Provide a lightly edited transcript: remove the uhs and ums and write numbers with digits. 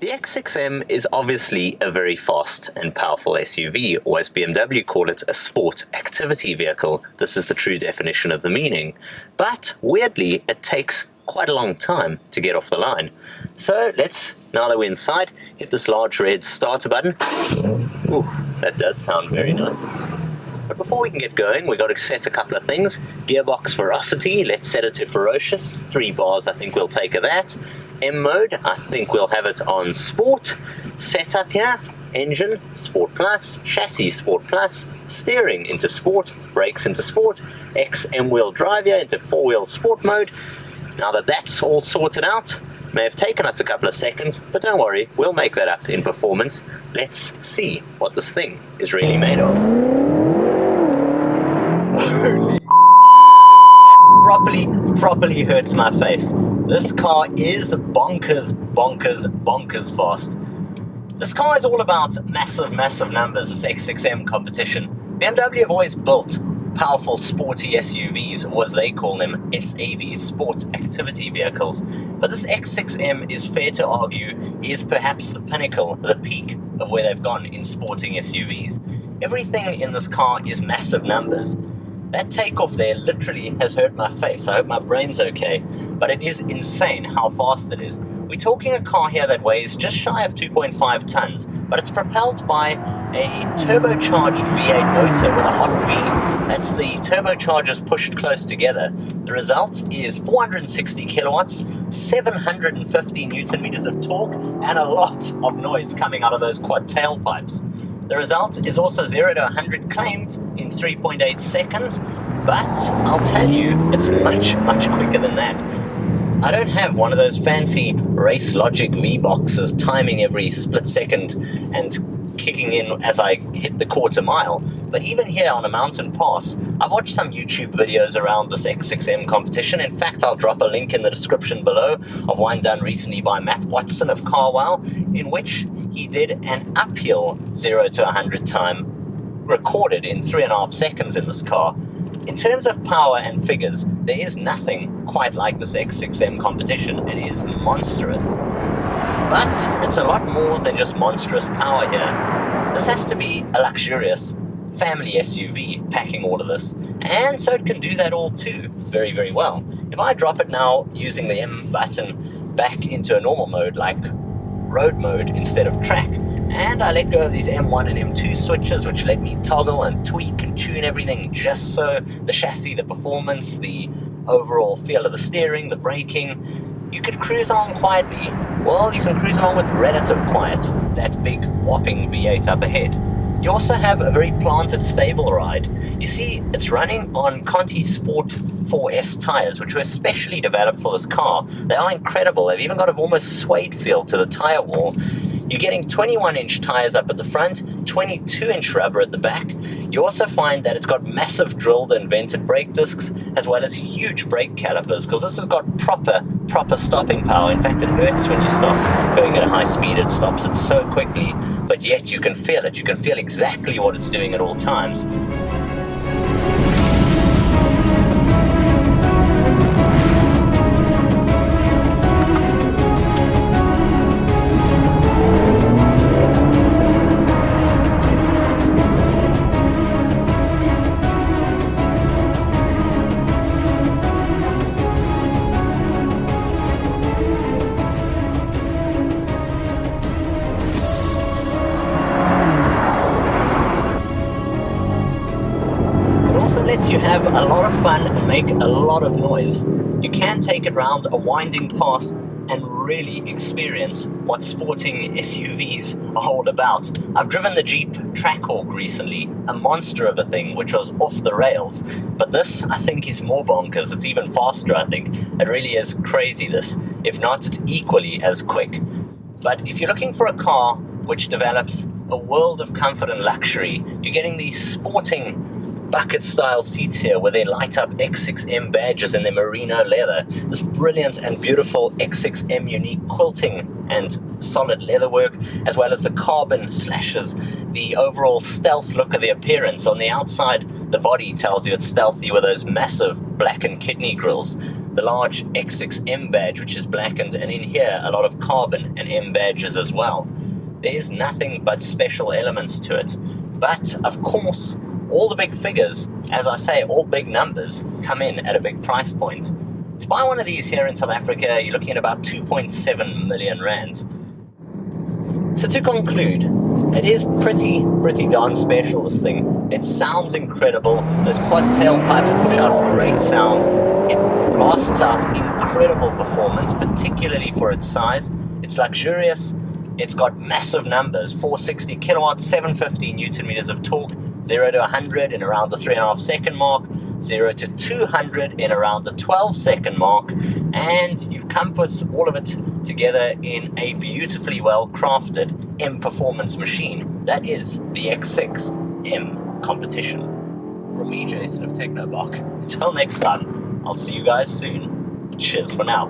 The X6M is obviously a very fast and powerful SUV, or as BMW call it, a sport activity vehicle. This is the true definition of the meaning. But weirdly, it takes quite a long time to get off the line. So let's, now that we're inside, hit this large red starter button. Ooh, that does sound very nice. But before we can get going, we've got to set a couple of things. Gearbox velocity, let's set it to ferocious. 3 bars, I think we'll take of that. M mode, I think we'll have it on sport. Setup here, engine, sport plus, chassis, sport plus, steering into sport, brakes into sport, X M-wheel drive here into 4-wheel sport mode. Now that that's all sorted out, may have taken us a couple of seconds, but don't worry, we'll make that up in performance. Let's see what this thing is really made of. Holy properly hurts my face. This car is bonkers fast. This car is all about massive numbers, this X6M competition. BMW have always built powerful sporty SUVs, or as they call them, SAVs, sport activity vehicles. But this X6M is fair to argue is perhaps the pinnacle, the peak of where they've gone in sporting SUVs. Everything in this car is massive numbers. That takeoff there literally has hurt my face. I hope my brain's okay, but it is insane how fast it is. We're talking a car here that weighs just shy of 2.5 tons, but it's propelled by a turbocharged V8 motor with a hot V. That's the turbochargers pushed close together. The result is 460 kilowatts, 750 newton meters of torque, and a lot of noise coming out of those quad tailpipes. The result is also 0 to 100 claimed in 3.8 seconds, but I'll tell you, it's much quicker than that. I don't have one of those fancy race logic V-boxes timing every split second and kicking in as I hit the quarter mile, but even here on a mountain pass, I've watched some YouTube videos around this X6M competition. In fact, I'll drop a link in the description below of one done recently by Matt Watson of CarWow, in which he did an uphill 0 to 100 time recorded in 3.5 seconds in this car. In terms of power and figures, there is nothing quite like this X6M competition. It is monstrous. But it's a lot more than just monstrous power here. This has to be a luxurious family SUV packing all of this. And so it can do that all too very well. If I drop it now using the M button back into a normal mode like road mode instead of track, and I let go of these M1 and M2 switches, which let me toggle and tweak and tune everything just so the chassis, the performance, the overall feel of the steering, the braking, you could cruise on quietly. Well, you can cruise along with relative quiet, that big whopping V8 up ahead. You also have a very planted, stable ride. You see, it's running on Conti Sport 4S tires, which were specially developed for this car. They are incredible. They've even got an almost suede feel to the tire wall. You're getting 21-inch tires up at the front, 22-inch rubber at the back. You also find that it's got massive drilled and vented brake discs, as well as huge brake calipers, because this has got proper stopping power. In fact, it hurts when you stop. Going at a high speed, it stops it so quickly, but yet you can feel it. You can feel exactly what it's doing at all times. Lets you have a lot of fun and make a lot of noise. You can take it round a winding pass and really experience what sporting SUVs are all about. I've driven the Jeep Trackhawk recently, a monster of a thing which was off the rails, but this I think is more bonkers. It's even faster, I think. It really is crazy, this. If not, it's equally as quick. But if you're looking for a car which develops a world of comfort and luxury, you're getting these sporting bucket style seats here where they light up X6M badges in their merino leather, this brilliant and beautiful X6M unique quilting and solid leatherwork, as well as the carbon slashes, the overall stealth look of the appearance. On the outside, the body tells you it's stealthy with those massive blackened kidney grills. the large X6M badge, which is blackened, and in here a lot of carbon and M badges as well. There is nothing but special elements to it. But of course, all the big figures, as I say, all big numbers, come in at a big price point. To buy one of these here in South Africa, you're looking at about 2.7 million rand. So to conclude, it is pretty darn special, this thing. It sounds incredible. Those quad tailpipes push out great sound. It blasts out incredible performance, particularly for its size. It's luxurious. It's got massive numbers, 460 kilowatts, 750 Newton meters of torque, 0 to 100 in around the 3.5 second mark, 0 to 200 in around the 12 second mark, and you compass all of it together in a beautifully well crafted M Performance machine. That is the X6M Competition. From me, Jason of TechnoBok. Until next time, I'll see you guys soon. Cheers for now.